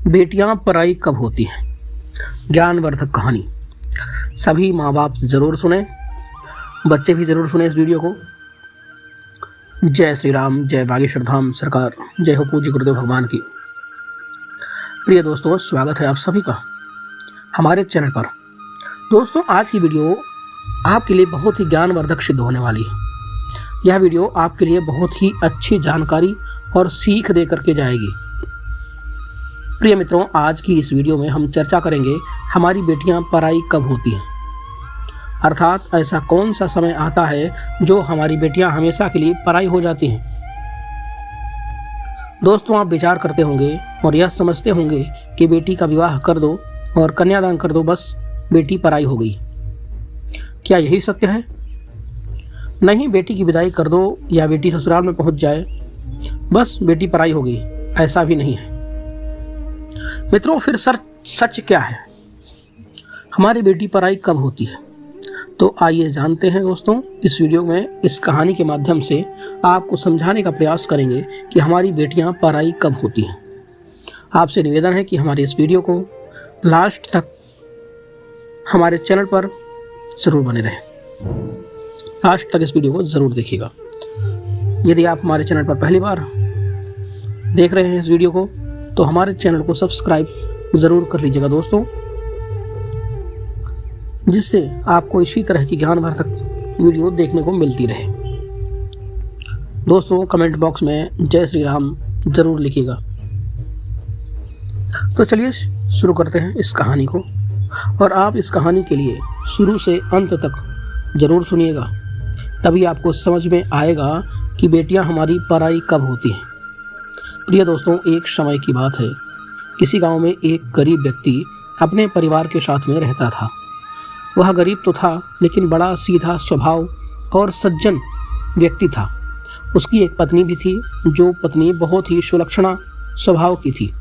बेटियां पराई कब होती हैं? ज्ञानवर्धक कहानी। सभी माँ बाप ज़रूर सुने, बच्चे भी ज़रूर सुने इस वीडियो को। जय श्री राम, जय बागेश्वर धाम सरकार, जय हो पूज्य गुरुदेव भगवान की। प्रिय दोस्तों, स्वागत है आप सभी का हमारे चैनल पर। दोस्तों, आज की वीडियो आपके लिए बहुत ही ज्ञानवर्धक सिद्ध होने वाली है। यह वीडियो आपके लिए बहुत ही अच्छी जानकारी और सीख दे करके जाएगी। प्रिय मित्रों, आज की इस वीडियो में हम चर्चा करेंगे हमारी बेटियां पराई कब होती हैं, अर्थात ऐसा कौन सा समय आता है जो हमारी बेटियां हमेशा के लिए पराई हो जाती हैं। दोस्तों, आप विचार करते होंगे और यह समझते होंगे कि बेटी का विवाह कर दो और कन्यादान कर दो, बस बेटी पराई हो गई। क्या यही सत्य है? नहीं, बेटी की विदाई कर दो या बेटी ससुराल में पहुंच जाए, बस बेटी पराई हो गई, ऐसा भी नहीं है। मित्रों, फिर सच क्या है? हमारी बेटी पराई कब होती है? तो आइए जानते हैं दोस्तों। इस वीडियो में इस कहानी के माध्यम से आपको समझाने का प्रयास करेंगे कि हमारी बेटियां पराई कब होती हैं। आपसे निवेदन है कि हमारे इस वीडियो को लास्ट तक हमारे चैनल पर ज़रूर बने रहें। लास्ट तक इस वीडियो को ज़रूर देखिएगा। यदि आप हमारे चैनल पर पहली बार देख रहे हैं इस वीडियो को, तो हमारे चैनल को सब्सक्राइब ज़रूर कर लीजिएगा दोस्तों, जिससे आपको इसी तरह की ज्ञानवर्धक वीडियो देखने को मिलती रहे। दोस्तों, कमेंट बॉक्स में जय श्री राम ज़रूर लिखिएगा। तो चलिए शुरू करते हैं इस कहानी को, और आप इस कहानी के लिए शुरू से अंत तक ज़रूर सुनिएगा, तभी आपको समझ में आएगा कि बेटियां हमारी पराई कब होती हैं। प्रिय दोस्तों, एक समय की बात है। किसी गांव में एक गरीब व्यक्ति अपने परिवार के साथ में रहता था। वह गरीब तो था, लेकिन बड़ा सीधा स्वभाव और सज्जन व्यक्ति था। उसकी एक पत्नी भी थी, जो पत्नी बहुत ही सुलक्षणा स्वभाव की थी।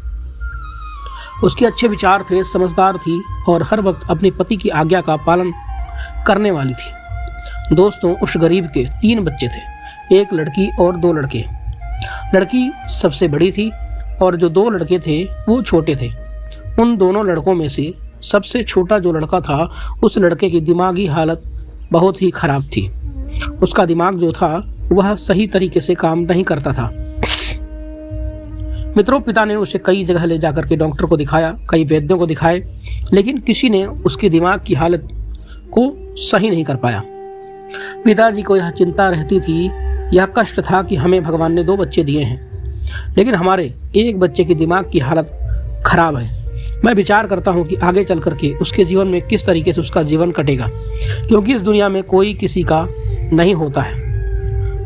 उसके अच्छे विचार थे, समझदार थी और हर वक्त अपने पति की आज्ञा का पालन करने वाली थी। दोस्तों, उस गरीब के 3 बच्चे थे, एक लड़की और 2 लड़के। लड़की सबसे बड़ी थी और जो 2 लड़के थे वो छोटे थे। उन दोनों लड़कों में से सबसे छोटा जो लड़का था, उस लड़के की दिमागी हालत बहुत ही खराब थी। उसका दिमाग जो था वह सही तरीके से काम नहीं करता था। मित्रों, पिता ने उसे कई जगह ले जाकर के डॉक्टर को दिखाया, कई वैद्यों को दिखाए, लेकिन किसी ने उसके दिमाग की हालत को सही नहीं कर पाया। पिताजी को यह चिंता रहती थी, यह कष्ट था कि हमें भगवान ने 2 बच्चे दिए हैं, लेकिन हमारे एक बच्चे की दिमाग की हालत खराब है। मैं विचार करता हूँ कि आगे चल करके उसके जीवन में किस तरीके से उसका जीवन कटेगा, क्योंकि इस दुनिया में कोई किसी का नहीं होता है,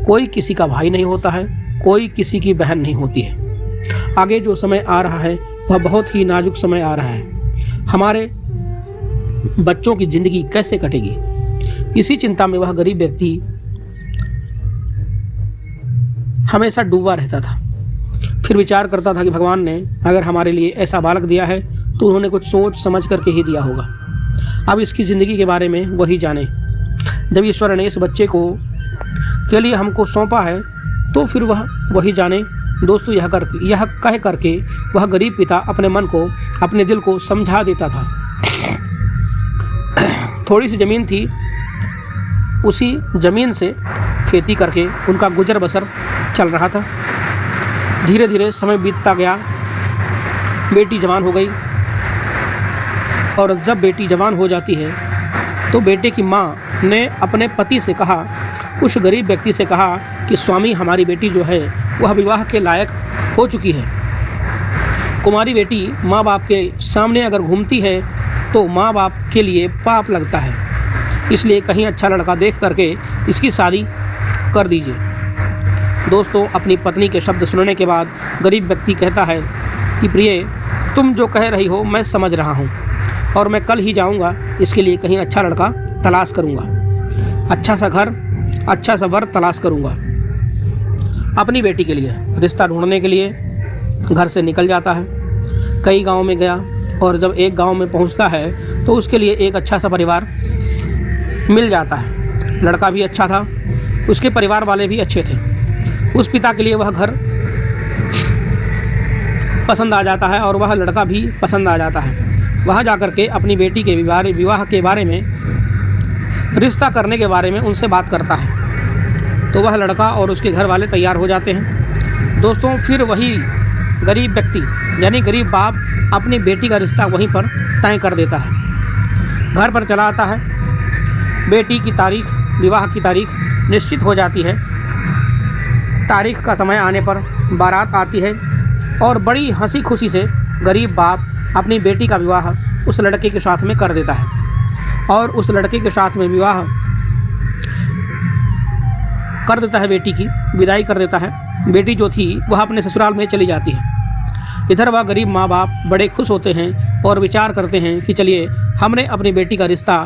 कोई किसी का भाई नहीं होता है, कोई किसी की बहन नहीं होती है। आगे जो समय आ रहा है वह बहुत ही नाजुक समय आ रहा है। हमारे बच्चों की ज़िंदगी कैसे कटेगी, इसी चिंता में वह गरीब व्यक्ति हमेशा डूबा रहता था। फिर विचार करता था कि भगवान ने अगर हमारे लिए ऐसा बालक दिया है तो उन्होंने कुछ सोच समझ करके ही दिया होगा। अब इसकी ज़िंदगी के बारे में वही जाने। जब ईश्वर ने इस बच्चे को के लिए हमको सौंपा है तो फिर वह वही जाने। दोस्तों, यह कह करके वह गरीब पिता अपने मन को, अपने दिल को समझा देता था। थोड़ी सी ज़मीन थी, उसी ज़मीन से खेती करके उनका गुजर बसर चल रहा था। धीरे धीरे समय बीतता गया, बेटी जवान हो गई, और जब बेटी जवान हो जाती है तो बेटे की माँ ने अपने पति से कहा, उस गरीब व्यक्ति से कहा कि स्वामी, हमारी बेटी जो है वह विवाह के लायक हो चुकी है। कुमारी बेटी माँ बाप के सामने अगर घूमती है तो माँ बाप के लिए पाप लगता है, इसलिए कहीं अच्छा लड़का देख करके इसकी शादी कर दीजिए। दोस्तों, अपनी पत्नी के शब्द सुनने के बाद गरीब व्यक्ति कहता है कि प्रिय, तुम जो कह रही हो मैं समझ रहा हूँ, और मैं कल ही जाऊँगा, इसके लिए कहीं अच्छा लड़का तलाश करूँगा, अच्छा सा घर, अच्छा सा वर तलाश करूँगा। अपनी बेटी के लिए रिश्ता ढूंढने के लिए घर से निकल जाता है। कई गाँव में गया, और जब एक गाँव में पहुँचता है तो उसके लिए एक अच्छा सा परिवार मिल जाता है। लड़का भी अच्छा था, उसके परिवार वाले भी अच्छे थे। उस पिता के लिए वह घर पसंद आ जाता है और वह लड़का भी पसंद आ जाता है। वह जाकर के अपनी बेटी के विवाह के बारे में, रिश्ता करने के बारे में उनसे बात करता है। तो वह लड़का और उसके घर वाले तैयार हो जाते हैं। दोस्तों, फिर वही गरीब व्यक्ति यानी गरीब बाप अपनी बेटी का रिश्ता वहीं पर तय कर देता है। घर पर चला आता है। बेटी की तारीख, विवाह की तारीख निश्चित हो जाती है। तारीख का समय आने पर बारात आती है और बड़ी हंसी खुशी से गरीब बाप अपनी बेटी का विवाह उस लड़के के साथ में कर देता है और उस लड़के के साथ में विवाह कर देता है। बेटी की विदाई कर देता है। बेटी जो थी वह अपने ससुराल में चली जाती है। इधर वह गरीब माँ बाप बड़े खुश होते हैं और विचार करते हैं कि चलिए हमने अपनी बेटी का रिश्ता,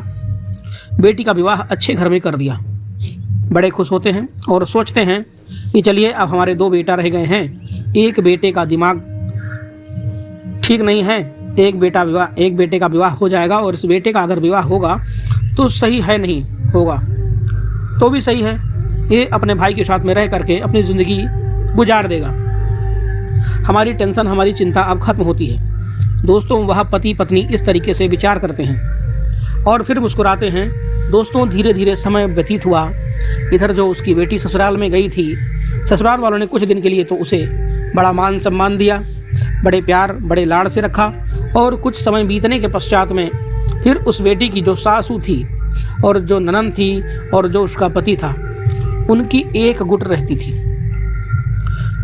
बेटी का विवाह अच्छे घर में कर दिया। बड़े खुश होते हैं और सोचते हैं कि चलिए अब हमारे 2 बेटा रह गए हैं। एक बेटे का दिमाग ठीक नहीं है, एक बेटे का विवाह हो जाएगा और इस बेटे का अगर विवाह होगा तो सही है, नहीं होगा तो भी सही है, ये अपने भाई के साथ में रह करके अपनी ज़िंदगी गुजार देगा। हमारी टेंशन, हमारी चिंता अब खत्म होती है। दोस्तों, वह पति पत्नी इस तरीके से विचार करते हैं और फिर मुस्कुराते हैं। दोस्तों, धीरे धीरे समय व्यतीत हुआ। इधर जो उसकी बेटी ससुराल में गई थी, ससुराल वालों ने कुछ दिन के लिए तो उसे बड़ा मान सम्मान दिया, बड़े प्यार बड़े लाड़ से रखा। और कुछ समय बीतने के पश्चात में फिर उस बेटी की जो सासू थी और जो ननद थी और जो उसका पति था, उनकी एक गुट रहती थी।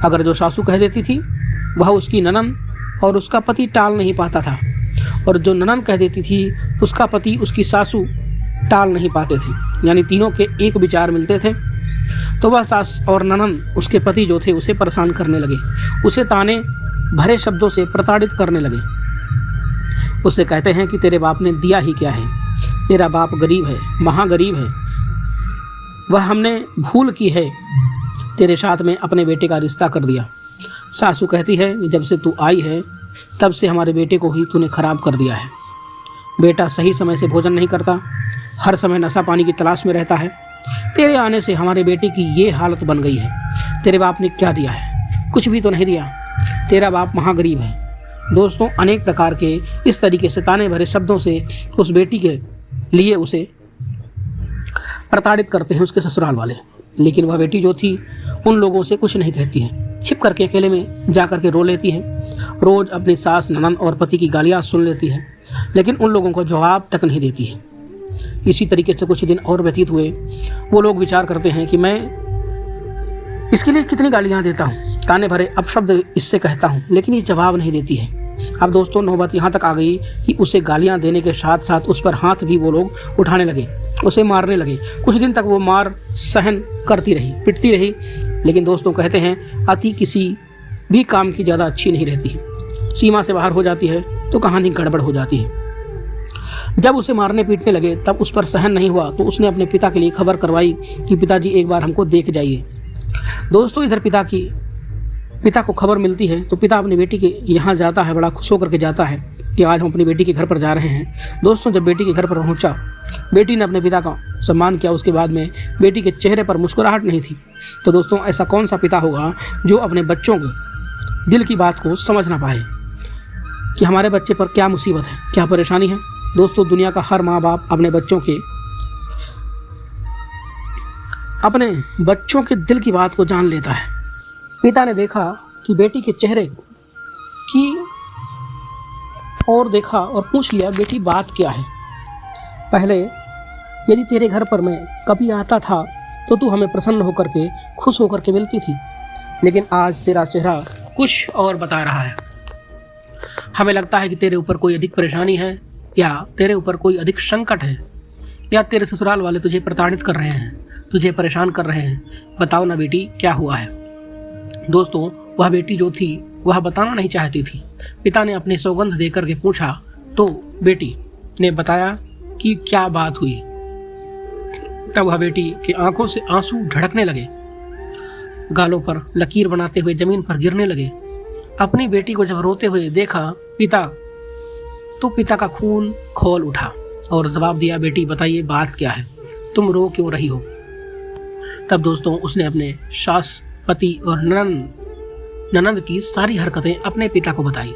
अगर जो सासू कह देती थी वह उसकी ननद और उसका पति टाल नहीं पाता था, और जो ननद कह देती थी उसका पति उसकी सासू टाल नहीं पाते थे। यानी तीनों के एक विचार मिलते थे। तो वह सास और ननद उसके पति जो थे उसे परेशान करने लगे, उसे ताने भरे शब्दों से प्रताड़ित करने लगे। उससे कहते हैं कि तेरे बाप ने दिया ही क्या है, तेरा बाप गरीब है, महागरीब है, वह हमने भूल की है, तेरे साथ में अपने बेटे का रिश्ता कर दिया। सासू कहती है जब से तू आई है तब से हमारे बेटे को ही तूने खराब कर दिया है। बेटा सही समय से भोजन नहीं करता, हर समय नशा पानी की तलाश में रहता है। तेरे आने से हमारे बेटे की ये हालत बन गई है। तेरे बाप ने क्या दिया है? कुछ भी तो नहीं दिया। तेरा बाप महागरीब है। दोस्तों, अनेक प्रकार के इस तरीके से ताने भरे शब्दों से उस बेटी के लिए उसे प्रताड़ित करते हैं उसके ससुराल वाले। लेकिन वह बेटी जो थी उन लोगों से कुछ नहीं कहती है, छिप करके अकेले में जा कर के रो लेती है। रोज़ अपनी सास, ननद और पति की गालियाँ सुन लेती है, लेकिन उन लोगों को जवाब तक नहीं देती है। इसी तरीके से कुछ दिन और व्यतीत हुए। वो लोग विचार करते हैं कि मैं इसके लिए कितनी गालियाँ देता हूँ, ताने भरे अपशब्द इससे कहता हूँ, लेकिन ये जवाब नहीं देती है। अब दोस्तों, नौबत यहाँ तक आ गई कि उसे गालियाँ देने के साथ साथ उस पर हाथ भी वो लोग उठाने लगे, उसे मारने लगे। कुछ दिन तक वो मार सहन करती रही, पिटती रही। लेकिन दोस्तों, कहते हैं अति किसी भी काम की ज़्यादा अच्छी नहीं रहती है। सीमा से बाहर हो जाती है तो कहानी गड़बड़ हो जाती है। जब उसे मारने पीटने लगे तब उस पर सहन नहीं हुआ तो उसने अपने पिता के लिए खबर करवाई कि पिताजी एक बार हमको देख जाइए। दोस्तों, इधर पिता को खबर मिलती है तो पिता अपनी बेटी के यहाँ जाता है, बड़ा खुश होकर के जाता है कि आज हम अपनी बेटी के घर पर जा रहे हैं। दोस्तों, जब बेटी के घर पर पहुँचा, बेटी ने अपने पिता का सम्मान किया। उसके बाद में बेटी के चेहरे पर मुस्कुराहट नहीं थी। तो दोस्तों, ऐसा कौन सा पिता होगा जो अपने बच्चों के दिल की बात को समझ ना पाए कि हमारे बच्चे पर क्या मुसीबत है, क्या परेशानी है। दोस्तों, दुनिया का हर माँ बाप अपने बच्चों के दिल की बात को जान लेता है। पिता ने देखा कि बेटी के चेहरे की और देखा और पूछ लिया, बेटी बात क्या है? पहले यदि तेरे घर पर मैं कभी आता था तो तू हमें प्रसन्न होकर के, खुश होकर के मिलती थी, लेकिन आज तेरा चेहरा कुछ और बता रहा है। हमें लगता है कि तेरे ऊपर कोई अधिक परेशानी है, या तेरे ऊपर कोई अधिक संकट है, या तेरे ससुराल वाले तुझे प्रताड़ित कर रहे हैं, तुझे परेशान कर रहे हैं। बताओ ना बेटी, क्या हुआ है? दोस्तों, वह बेटी जो थी वह बताना नहीं चाहती थी। पिता ने अपनी सौगंध देकर के पूछा तो बेटी ने बताया कि क्या बात हुई। तब वह बेटी की आंखों से आंसू ढड़कने लगे, गालों पर लकीर बनाते हुए जमीन पर गिरने लगे। अपनी बेटी को जब रोते हुए देखा पिता, तो पिता का खून खौल उठा और जवाब दिया, बेटी बताइए बात क्या है, तुम रो क्यों रही हो? तब दोस्तों, उसने अपने सास, पति और ननद ननद की सारी हरकतें अपने पिता को बताई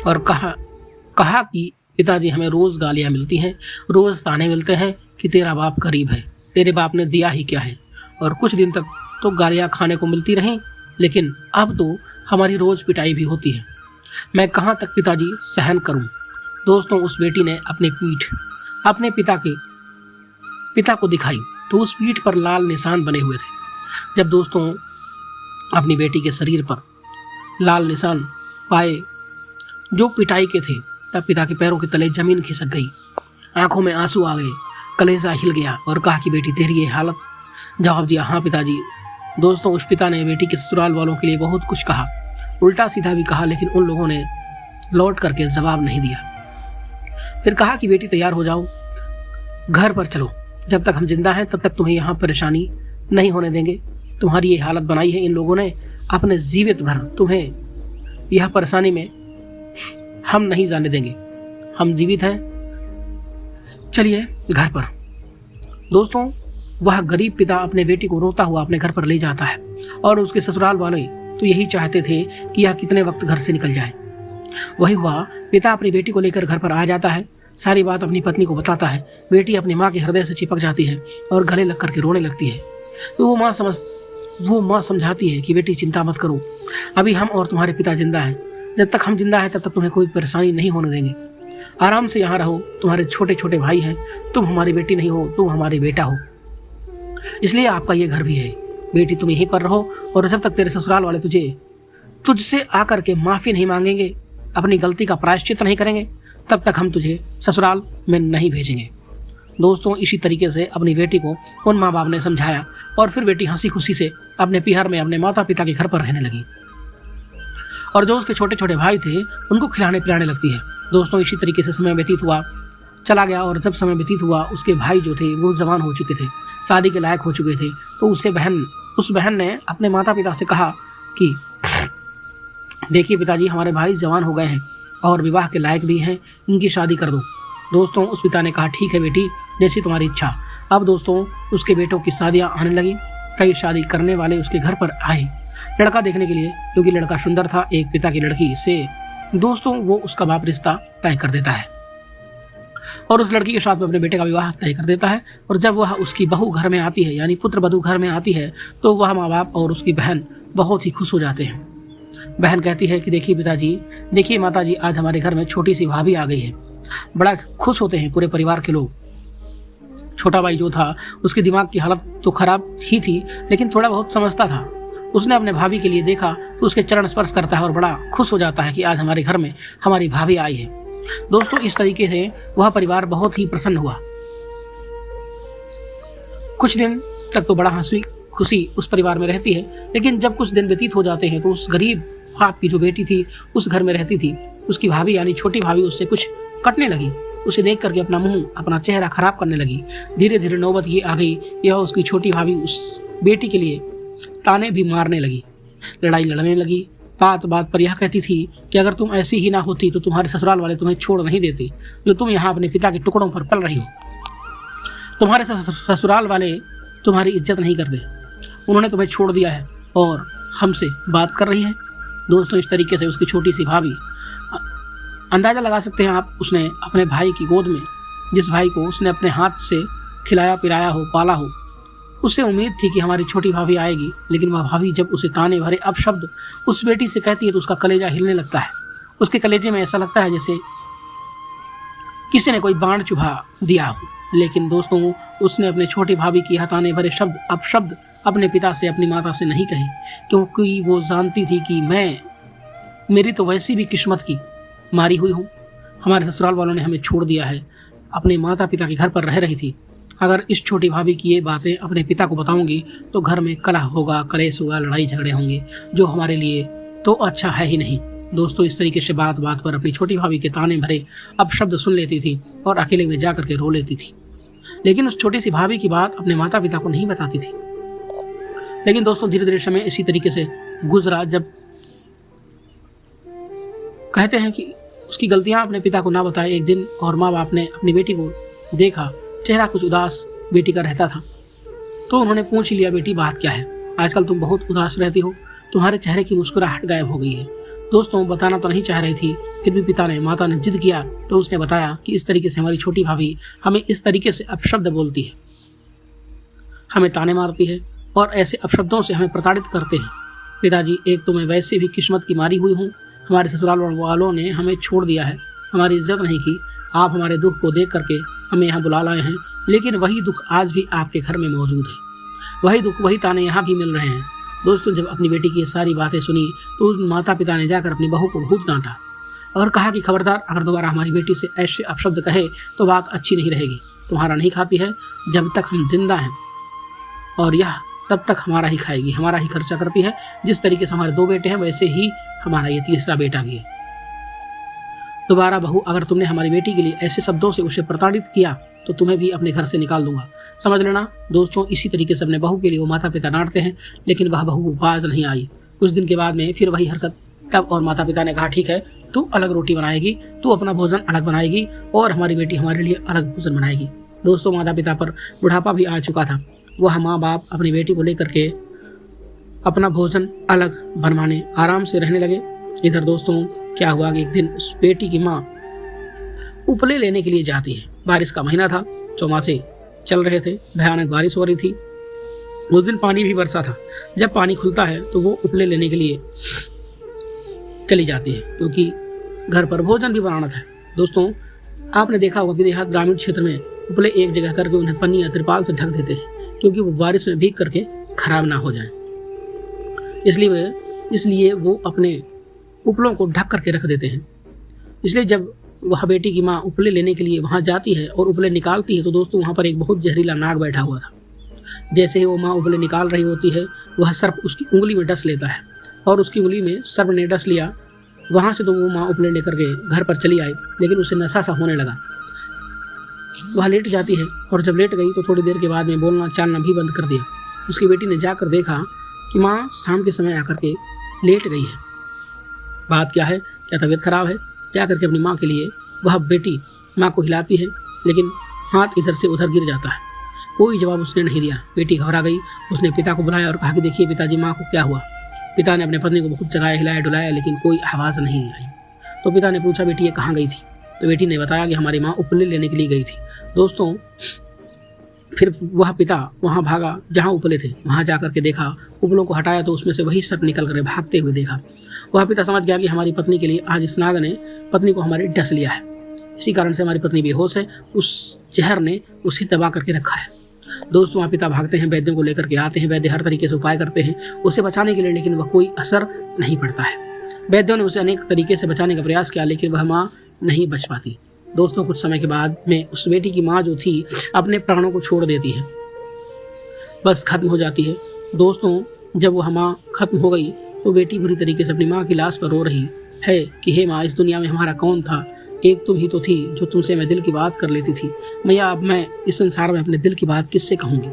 और कहा कि पिताजी, हमें रोज़ गालियाँ मिलती हैं, रोज़ ताने मिलते हैं कि तेरा बाप गरीब है, तेरे बाप ने दिया ही क्या है। और कुछ दिन तक तो गालियाँ खाने को मिलती रहीं, लेकिन अब तो हमारी रोज़ पिटाई भी होती है। मैं कहाँ तक पिताजी सहन करूँ। दोस्तों, उस बेटी ने अपनी पीठ अपने पिता को दिखाई तो उस पीठ पर लाल निशान बने हुए थे। जब दोस्तों अपनी बेटी के शरीर पर लाल निशान पाए जो पिटाई के थे, तब पिता के पैरों के तले जमीन खिसक गई, आंखों में आंसू आ गए, कलेजा हिल गया और कहा कि बेटी, तेरी ये हालत। जवाब दिया, हाँ पिताजी। दोस्तों, उस पिता ने बेटी के ससुराल वालों के लिए बहुत कुछ कहा, उल्टा सीधा भी कहा, लेकिन उन लोगों ने लौट करके जवाब नहीं दिया। फिर कहा कि बेटी, तैयार हो जाओ, घर पर चलो, जब तक हम जिंदा हैं तब तक तुम्हें यहाँ परेशानी नहीं होने देंगे। तुम्हारी ये हालत बनाई है इन लोगों ने, अपने जीवित भर तुम्हें यह परेशानी में हम नहीं जाने देंगे, हम जीवित हैं, चलिए घर पर। दोस्तों, वह गरीब पिता अपने बेटी को रोता हुआ अपने घर पर ले जाता है और उसके ससुराल वाले तो यही चाहते थे कि यह कितने वक्त घर से निकल जाए। वही हुआ, पिता अपनी बेटी को लेकर घर पर आ जाता है, सारी बात अपनी पत्नी को बताता है। बेटी अपनी माँ के हृदय से चिपक जाती है और गले लग करके रोने लगती है। तो वो माँ समझाती है कि बेटी, चिंता मत करो, अभी हम और तुम्हारे पिता जिंदा हैं, जब तक हम जिंदा हैं तब तक तुम्हें कोई परेशानी नहीं होने देंगे, आराम से यहाँ रहो, तुम्हारे छोटे छोटे भाई हैं, तुम हमारी बेटी नहीं हो, तुम हमारे बेटा हो, इसलिए आपका ये घर भी है। बेटी, तुम यहीं पर रहो और जब तक तेरे ससुराल वाले तुझसे आकर के माफ़ी नहीं मांगेंगे, अपनी गलती का प्रायश्चित नहीं करेंगे, तब तक हम तुझे ससुराल में नहीं भेजेंगे। दोस्तों, इसी तरीके से अपनी बेटी को उन माँ बाप ने समझाया और फिर बेटी हंसी खुशी से अपने पिहर में अपने माता पिता के घर पर रहने लगी और जो उसके छोटे छोटे भाई थे उनको खिलाने पिलाने लगती है। दोस्तों, इसी तरीके से समय व्यतीत हुआ चला गया और जब समय व्यतीत हुआ, उसके भाई जो थे वो जवान हो चुके थे, शादी के लायक हो चुके थे। तो उस बहन ने अपने माता पिता से कहा कि देखिए पिताजी, हमारे भाई जवान हो गए हैं और विवाह के लायक भी हैं, इनकी शादी कर दो। दोस्तों, उस पिता ने कहा, ठीक है बेटी, जैसी तुम्हारी इच्छा। अब दोस्तों, उसके बेटों की शादियां आने लगी, कई शादी करने वाले उसके घर पर आए लड़का देखने के लिए, क्योंकि लड़का सुंदर था। एक पिता की लड़की से दोस्तों वो उसका बाप रिश्ता तय कर देता है और उस लड़की के साथ में अपने बेटे का विवाह तय कर देता है। और जब वह उसकी बहू घर में आती है, यानी पुत्र वधू घर में आती है, तो वह माँ बाप और उसकी बहन बहुत ही खुश हो जाते हैं। बहन कहती है कि देखिए पिताजी, देखिए माताजी, आज हमारे घर में छोटी सी भाभी आ गई है। बड़ा खुश होते हैं पूरे परिवार के लोग। छोटा भाई जो था, उसके दिमाग की हालत तो खराब ही थी, लेकिन थोड़ा बहुत समझता था। उसने अपने भाभी के लिए देखा तो उसके चरण स्पर्श करता है और बड़ा खुश हो जाता है कि आज हमारे घर में हमारी भाभी आई है। दोस्तों, इस तरीके से वह परिवार बहुत ही प्रसन्न हुआ। कुछ दिन तक तो बड़ा हंसी खुशी उस परिवार में रहती है, लेकिन जब कुछ दिन व्यतीत हो जाते हैं तो उस गरीब बाप की जो बेटी थी उस घर में रहती थी, उसकी भाभी यानी छोटी भाभी उससे कुछ कटने लगी। उसे देख करके अपना मुंह, अपना चेहरा खराब करने लगी। धीरे धीरे नौबत ये आ गई, यह उसकी छोटी भाभी उस बेटी के लिए ताने भी मारने लगी, लड़ाई लड़ने लगी। बात बात पर यह कहती थी कि अगर तुम ऐसी ही ना होती तो तुम्हारे ससुराल वाले तुम्हें छोड़ नहीं देते, जो तुम यहाँ अपने पिता के टुकड़ों पर पल रही हो। तुम्हारे ससुराल वाले तुम्हारी इज्जत नहीं करते, उन्होंने तुम्हें छोड़ दिया है और हमसे बात कर रही है। दोस्तों, इस तरीके से उसकी छोटी सी भाभी, अंदाज़ा लगा सकते हैं आप, उसने अपने भाई की गोद में, जिस भाई को उसने अपने हाथ से खिलाया पिलाया हो, पाला हो, उसे उम्मीद थी कि हमारी छोटी भाभी आएगी, लेकिन वह भाभी जब उसे ताने भरे अपशब्द उस बेटी से कहती है तो उसका कलेजा हिलने लगता है। उसके कलेजे में ऐसा लगता है जैसे किसी ने कोई बाण चुभा दिया हो। लेकिन दोस्तों, उसने अपने छोटी भाभी की ताने भरे शब्द अपशब्द अपने पिता से, अपनी माता से नहीं कही, क्योंकि वो जानती थी कि मेरी तो वैसी भी किस्मत की मारी हुई हूँ। हमारे ससुराल वालों ने हमें छोड़ दिया है, अपने माता पिता के घर पर रह रही थी। अगर इस छोटी भाभी की ये बातें अपने पिता को बताऊंगी तो घर में कलह होगा, कलेश होगा, लड़ाई झगड़े होंगे, जो हमारे लिए तो अच्छा है ही नहीं। दोस्तों, इस तरीके से बात बात पर अपनी छोटी भाभी के ताने भरे अपशब्द सुन लेती थी और अकेले में जा करके रो लेती थी। लेकिन उस छोटी सी भाभी की बात अपने माता पिता को नहीं बताती थी। लेकिन दोस्तों, धीरे धीरे समय इसी तरीके से गुजरा। जब कहते हैं कि उसकी गलतियां अपने पिता को ना बताए, एक दिन और माँ बाप ने अपनी बेटी को देखा, चेहरा कुछ उदास बेटी का रहता था, तो उन्होंने पूछ लिया, बेटी बात क्या है, आजकल तुम बहुत उदास रहती हो, तुम्हारे चेहरे की मुस्कुराहट गायब हो गई है। दोस्तों बताना तो नहीं चाह रही थी, फिर भी माता ने जिद किया तो उसने बताया कि इस तरीके से हमारी छोटी भाभी हमें इस तरीके से अपशब्द बोलती है, हमें ताने मारती है और ऐसे अपशब्दों से हमें प्रताड़ित करते हैं। पिताजी, एक तो मैं वैसे भी किस्मत की मारी हुई हूँ, हमारे ससुराल वालों ने हमें छोड़ दिया है, हमारी इज्जत नहीं की। आप हमारे दुख को देख करके हमें यहाँ बुला लाए हैं, लेकिन वही दुख आज भी आपके घर में मौजूद है। वही दुख, वही ताने यहाँ भी मिल रहे हैं। दोस्तों जब अपनी बेटी की ये सारी बातें सुनी तो उन माता पिता ने जाकर अपनी बहू को बहुत डांटा और कहा कि खबरदार, अगर दोबारा हमारी बेटी से ऐसे अपशब्द कहे तो बात अच्छी नहीं रहेगी। तुम्हारा नहीं खाती है जब तक हम जिंदा हैं, और यह तब तक हमारा ही खाएगी, हमारा ही खर्चा करती है। जिस तरीके से हमारे 2 बेटे हैं वैसे ही हमारा ये तीसरा बेटा भी है। दोबारा बहू, अगर तुमने हमारी बेटी के लिए ऐसे शब्दों से उसे प्रताड़ित किया तो तुम्हें भी अपने घर से निकाल दूंगा, समझ लेना। दोस्तों इसी तरीके से अपने बहू के लिए वो माता पिता डांटते हैं, लेकिन वह बहू बाज नहीं आई। कुछ दिन के बाद में फिर वही हरकत तब, और माता पिता ने कहा ठीक है, तू अलग रोटी बनाएगी, तू अपना भोजन अलग बनाएगी और हमारी बेटी हमारे लिए अलग भोजन बनाएगी। दोस्तों माता पिता पर बुढ़ापा भी आ चुका था। वह माँ बाप अपनी बेटी को लेकर के अपना भोजन अलग बनवाने आराम से रहने लगे। इधर दोस्तों क्या हुआ कि एक दिन उस बेटी की माँ उपले लेने के लिए जाती है। बारिश का महीना था, चौमासे चल रहे थे, भयानक बारिश हो रही थी। उस दिन पानी भी बरसा था। जब पानी खुलता है तो वो उपले लेने के लिए चली जाती है, क्योंकि घर पर भोजन भी बनाना था। दोस्तों आपने देखा होगा कि देहात ग्रामीण क्षेत्र में उपले एक जगह करके उन्हें पन्नी या तिरपाल से ढक देते हैं, क्योंकि वो बारिश में भीग करके खराब ना हो जाए। इसलिए वो अपने उपलों को ढक करके रख देते हैं। इसलिए जब वह बेटी की माँ उपले लेने के लिए वहाँ जाती है और उपले निकालती है तो दोस्तों वहाँ पर एक बहुत जहरीला नाग बैठा हुआ था। जैसे ही वो माँ उपले निकाल रही होती है, वह सर्प उसकी उंगली में डस लेता है और उसकी उंगली में सर्प ने डस लिया। वहाँ से तो वो माँ उपले लेकर के घर पर चली आई, लेकिन उसे नशा सा होने लगा। वह लेट जाती है और जब लेट गई तो थोड़ी देर के बाद में बोलना चालना भी बंद कर दिया। उसकी बेटी ने जाकर देखा कि माँ शाम के समय आकर के लेट गई है। बात क्या है, क्या तबीयत खराब है? जा करके अपनी माँ के लिए वह बेटी माँ को हिलाती है, लेकिन हाथ इधर से उधर गिर जाता है। कोई जवाब उसने नहीं दिया। बेटी घबरा गई। उसने पिता को बुलाया और कहा कि देखिए पिताजी, माँ को क्या हुआ। पिता ने अपने पत्नी को बहुत जगाया, हिलाया डुलाया, लेकिन कोई आवाज़ नहीं आई। तो पिता ने पूछा, बेटी ये कहाँ गई थी? तो बेटी ने बताया कि हमारी माँ उपले लेने के लिए गई थी। दोस्तों फिर वह पिता वहाँ भागा जहाँ उपले थे। वहाँ जाकर के देखा, उपलों को हटाया तो उसमें से वही सर्प निकल कर भागते हुए देखा। वह पिता समझ गया कि हमारी पत्नी के लिए आज इस नाग ने पत्नी को हमारी डस लिया है, इसी कारण से हमारी पत्नी बेहोश है। उस जहर ने उसे दबा करके रखा है। दोस्तों वहाँ पिता भागते हैं, वैद्यों को लेकर के आते हैं। वैद्य हर तरीके से उपाय करते हैं उसे बचाने के लिए, लेकिन वह कोई असर नहीं पड़ता है। वैद्यों ने उसे अनेक तरीके से बचाने का प्रयास किया, लेकिन वह माँ नहीं बच पाती। दोस्तों कुछ समय के बाद में उस बेटी की माँ जो थी अपने प्राणों को छोड़ देती है, बस खत्म हो जाती है। दोस्तों जब वह माँ खत्म हो गई तो बेटी बुरी तरीके से अपनी माँ की लाश पर रो रही है कि हे माँ, इस दुनिया में हमारा कौन था? एक तुम ही तो थी जो तुमसे मैं दिल की बात कर लेती थी। मैया अब मैं इस संसार में अपने दिल की बात किससे कहूँगी,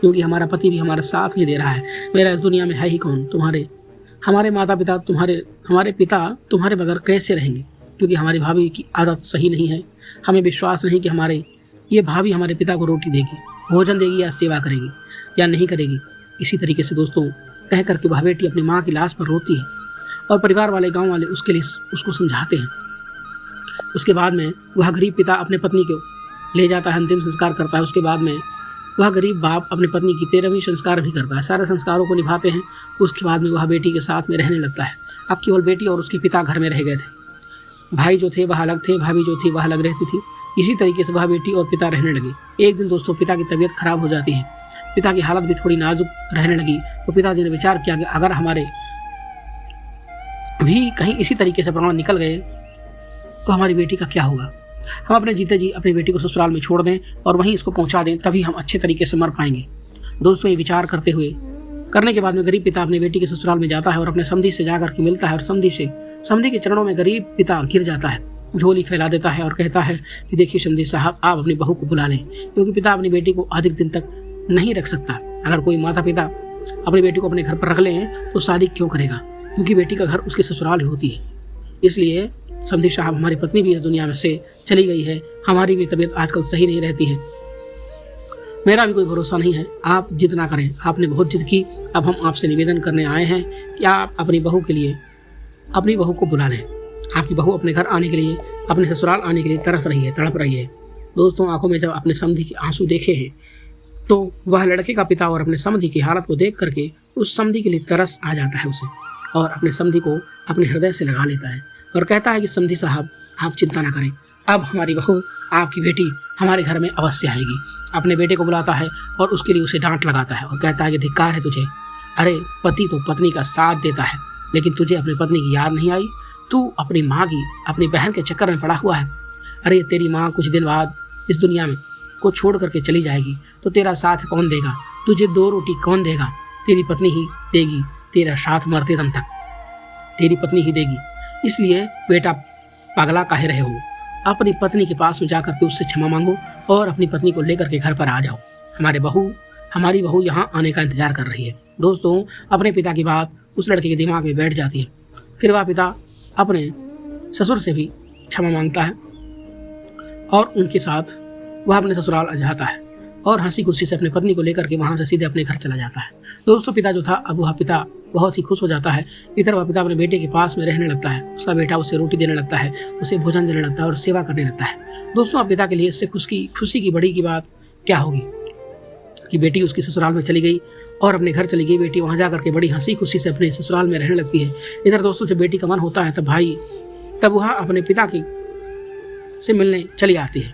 क्योंकि हमारा पति भी हमारा साथ नहीं दे रहा है। मेरा इस दुनिया में है ही कौन? हमारे माता पिता हमारे पिता तुम्हारे बगैर कैसे रहेंगे, क्योंकि हमारी भाभी की आदत सही नहीं है। हमें विश्वास नहीं कि ये भाभी हमारे पिता को रोटी देगी, भोजन देगी या सेवा करेगी या नहीं करेगी। इसी तरीके से दोस्तों कह करके वह बेटी अपनी माँ की लाश पर रोती है और परिवार वाले, गांव वाले उसके लिए उसको समझाते हैं। उसके बाद में वह गरीब पिता अपने पत्नी को ले जाता है, अंतिम संस्कार करता है। उसके बाद में वह गरीब बाप अपनी पत्नी की 13वीं संस्कार भी करता है, सारे संस्कारों को निभाते हैं। उसके बाद में वह बेटी के साथ में रहने लगता है। अब केवल बेटी और उसके पिता घर में रह गए थे। भाई जो थे वह अलग थे, भाभी जो थी वह अलग रहती थी। इसी तरीके से वह बेटी और पिता रहने लगे। एक दिन दोस्तों पिता की तबीयत खराब हो जाती है, पिता की हालत भी थोड़ी नाजुक रहने लगी। तो पिताजी ने विचार किया कि अगर हमारे भी कहीं इसी तरीके से प्राण निकल गए तो हमारी बेटी का क्या होगा। हम अपने जीते जी अपनी बेटी को ससुराल में छोड़ दें और वहीं इसको पहुंचा दें, तभी हम अच्छे तरीके से मर पाएंगे। दोस्तों ये विचार करने के बाद में गरीब पिता अपनी बेटी के ससुराल में जाता है और अपने समधी से जाकर के मिलता है और समधी के चरणों में गरीब पिता गिर जाता है, झोली फैला देता है और कहता है कि देखिए समधी साहब, आप अपनी बहू को बुला लें, क्योंकि पिता अपनी बेटी को अधिक दिन तक नहीं रख सकता। अगर कोई माता पिता अपनी बेटी को अपने घर पर रख लें तो शादी क्यों करेगा, क्योंकि बेटी का घर उसके ससुराल ही होती है। इसलिए समधी साहब, हमारी पत्नी भी इस दुनिया में से चली गई है, हमारी भी तबीयत आजकल सही नहीं रहती है। मेरा भी कोई भरोसा नहीं है। आप जिद ना करें, आपने बहुत जिद की। अब हम आपसे निवेदन करने आए हैं कि आप अपनी बहू के लिए अपनी बहू को बुला लें। आपकी बहू अपने घर आने के लिए, अपने ससुराल आने के लिए तरस रही है, तड़प रही है। दोस्तों, आंखों में जब अपने समधी के आंसू देखे हैं तो वह लड़के का पिता और अपने समधी की हालत को देख करके उस समधी के लिए तरस आ जाता है उसे, और अपने समधी को अपने हृदय से लगा लेता है और कहता है कि समधी साहब, आप चिंता ना करें, अब हमारी बहू, आपकी बेटी हमारे घर में अवश्य आएगी। अपने बेटे को बुलाता है और उसके लिए उसे डांट लगाता है और कहता है कि धिक्कार है तुझे। अरे, पति तो पत्नी का साथ देता है, लेकिन तुझे अपनी पत्नी की याद नहीं आई? तू अपनी माँ की, अपनी बहन के चक्कर में पड़ा हुआ है। अरे, तेरी माँ कुछ दिन बाद इस दुनिया में को छोड़ करके चली जाएगी तो तेरा साथ कौन देगा? तुझे 2 रोटी कौन देगा? तेरी पत्नी ही देगी तेरा साथ मरते दम तक, तेरी पत्नी ही देगी। इसलिए बेटा, पगला काहे रहे हो? अपनी पत्नी के पास में जाकर के उससे क्षमा मांगो और अपनी पत्नी को लेकर के घर पर आ जाओ। हमारी बहू यहाँ आने का इंतजार कर रही है। दोस्तों, अपने पिता की बात उस लड़के के दिमाग में बैठ जाती है। फिर वह पिता अपने ससुर से भी क्षमा मांगता है और उनके साथ वह अपने ससुराल आ जाता है और हंसी खुशी से अपनी पत्नी को लेकर के वहाँ से सीधे अपने घर चला जाता है। दोस्तों, पिता जो था, अब वह पिता बहुत ही खुश हो जाता है। इधर वह पिता अपने बेटे के पास में रहने लगता है। उसका बेटा उसे रोटी देने लगता है, उसे भोजन देने लगता है और सेवा करने लगता है। दोस्तों, अब पिता के लिए इससे खुशी की बड़ी की बात क्या होगी कि बेटी उसकी ससुराल में चली गई और अपने घर चली गई। बेटी वहाँ जा करके बड़ी हंसी खुशी से अपने ससुराल में रहने लगती है। इधर दोस्तों, जब बेटी का मन होता है तब वह अपने पिता की से मिलने चली आती है,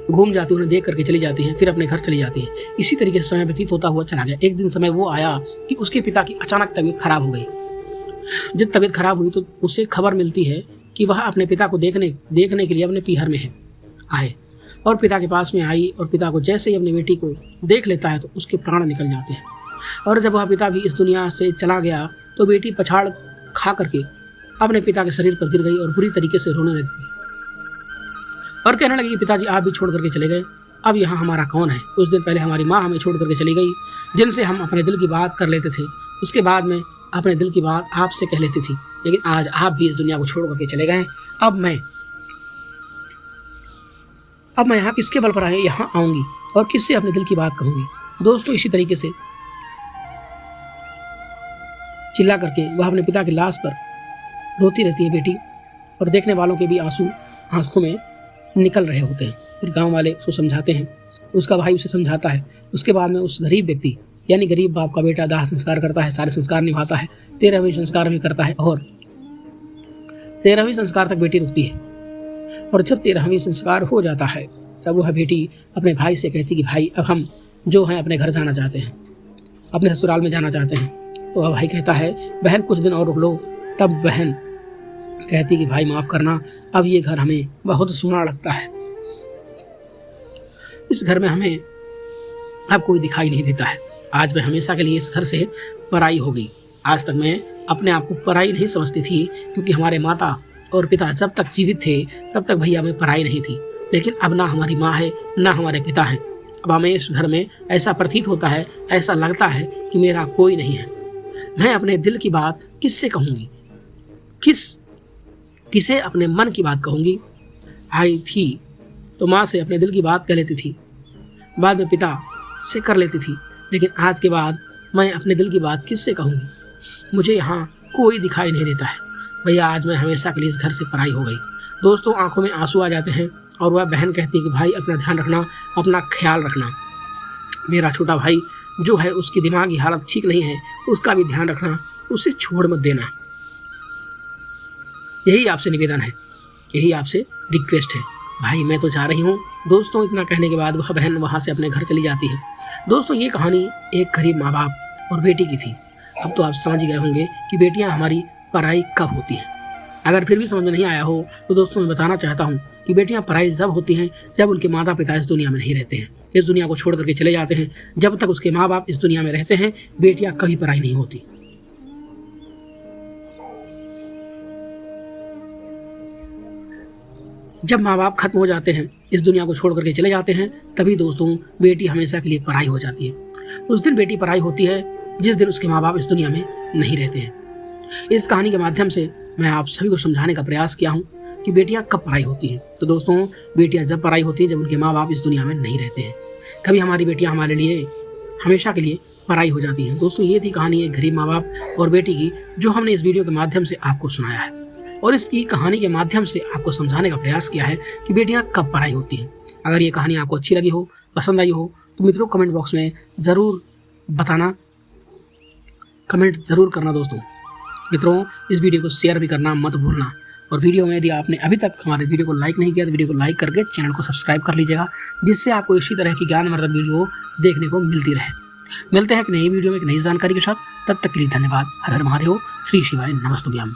घूम जाती है, उन्हें देख करके चली जाती है, फिर अपने घर चली जाती है। इसी तरीके से समय व्यतीत होता हुआ चला गया। एक दिन समय वो आया कि उसके पिता की अचानक तबीयत खराब हो गई। जब तबीयत खराब हुई तो उसे खबर मिलती है कि वह अपने पिता को देखने के लिए अपने पीहर में आए और पिता के पास में आई और पिता को जैसे ही अपनी बेटी को देख लेता है तो उसके प्राण निकल जाते हैं। और जब वह पिता भी इस दुनिया से चला गया तो बेटी पछाड़ खा करके अपने पिता के शरीर पर गिर गई और बुरी तरीके से रोने लगी और कहने लगी, पिताजी आप भी छोड़ करके चले गए, अब यहाँ हमारा कौन है? कुछ दिन पहले हमारी माँ हमें छोड़ करके चली गई, जिनसे हम अपने दिल की बात कर लेते थे। उसके बाद में अपने दिल की बात आपसे कह लेती थी, लेकिन आज आप भी इस दुनिया को छोड़ करके चले गए। अब मैं यहाँ किसके बल पर यहाँ आऊँगी और किससे अपने दिल की बात कहूँगी? दोस्तों, इसी तरीके से चिल्ला करके वह अपने पिता की लाश पर रोती रहती है बेटी, और देखने वालों के भी आंसू आंखों में निकल रहे होते हैं। फिर गांव वाले उसको समझाते हैं, उसका भाई उसे समझाता है। उसके बाद में उस गरीब व्यक्ति यानी गरीब बाप का बेटा दाह संस्कार करता है, सारे संस्कार निभाता है, 13वें संस्कार भी करता है और 13वें संस्कार तक बेटी रुकती है। और जब 13वें संस्कार हो जाता है तब वह बेटी अपने भाई से कहती कि भाई, अब हम जो हैं अपने घर जाना चाहते हैं, अपने ससुराल में जाना चाहते हैं। तो वह भाई कहता है, बहन कुछ दिन और रुक लो। तब बहन कहती कि भाई माफ़ करना, अब ये घर हमें बहुत सूना लगता है, इस घर में हमें अब कोई दिखाई नहीं देता है। आज मैं हमेशा के लिए इस घर से पराई हो गई। आज तक मैं अपने आप को पराई नहीं समझती थी, क्योंकि हमारे माता और पिता जब तक जीवित थे तब तक भैया मैं पराई नहीं थी। लेकिन अब ना हमारी माँ है ना हमारे पिता हैं। अब हमें इस घर में ऐसा प्रतीत होता है, ऐसा लगता है कि मेरा कोई नहीं है। मैं अपने दिल की बात किससे कहूँगी? किसे अपने मन की बात कहूँगी? आई थी तो माँ से अपने दिल की बात कह लेती थी, बाद में पिता से कर लेती थी, लेकिन आज के बाद मैं अपने दिल की बात किससे कहूँगी? मुझे यहाँ कोई दिखाई नहीं देता है। भैया, आज मैं हमेशा के लिए इस घर से पराई हो गई। दोस्तों, आंखों में आंसू आ जाते हैं और वह बहन कहती है कि भाई अपना ध्यान रखना, अपना ख्याल रखना। मेरा छोटा भाई जो है उसकी दिमागी हालत ठीक नहीं है, उसका भी ध्यान रखना, उसे छोड़ मत देना। यही आपसे निवेदन है, यही आपसे रिक्वेस्ट है। भाई मैं तो जा रही हूँ। दोस्तों, इतना कहने के बाद वह बहन वहाँ से अपने घर चली जाती है। दोस्तों, ये कहानी एक गरीब माँ बाप और बेटी की थी। अब तो आप समझ गए होंगे कि बेटियाँ हमारी पराई कब होती हैं। अगर फिर भी समझ में नहीं आया हो तो दोस्तों मैं बताना चाहता हूँ कि बेटियां पराई जब होती हैं जब उनके माता पिता इस दुनिया में नहीं रहते हैं, इस दुनिया को छोड़ करके चले जाते हैं। जब तक उसके माँ बाप इस दुनिया में रहते हैं बेटियां कभी पराई नहीं होती। जब माँ बाप खत्म हो जाते हैं, इस दुनिया को छोड़ करके चले जाते हैं, तभी दोस्तों बेटी हमेशा के लिए पराई हो जाती है। उस दिन बेटी पराई होती है जिस दिन उसके माँ बाप इस दुनिया में नहीं रहते हैं। इस कहानी के माध्यम से मैं आप सभी को समझाने का प्रयास किया हूँ कि बेटियां कब पराई होती हैं। तो दोस्तों, बेटियां जब पराई होती हैं जब उनके माँ बाप इस दुनिया में नहीं रहते हैं। कभी हमारी बेटियां हमारे लिए हमेशा के लिए पराई हो जाती हैं। दोस्तों, ये थी कहानी एक गरीब माँ बाप और बेटी की, जो हमने इस वीडियो के माध्यम से आपको सुनाया है और इसकी कहानी के माध्यम से आपको समझाने का प्रयास किया है कि बेटियां कब पराई होती हैं। अगर ये कहानी आपको अच्छी लगी हो, पसंद आई हो, तो मित्रों कमेंट बॉक्स में ज़रूर बताना, कमेंट ज़रूर करना। दोस्तों मित्रों, इस वीडियो को शेयर भी करना मत भूलना। और वीडियो में यदि आपने अभी तक हमारे वीडियो को लाइक नहीं किया तो वीडियो को लाइक करके चैनल को सब्सक्राइब कर लीजिएगा, जिससे आपको इसी तरह की ज्ञानवर्धक वीडियो देखने को मिलती रहे। मिलते हैं एक नई वीडियो में एक नई जानकारी के साथ। तब तक के लिए धन्यवाद। हर हर महादेव। श्री शिवाय नमस्तुभ्यम।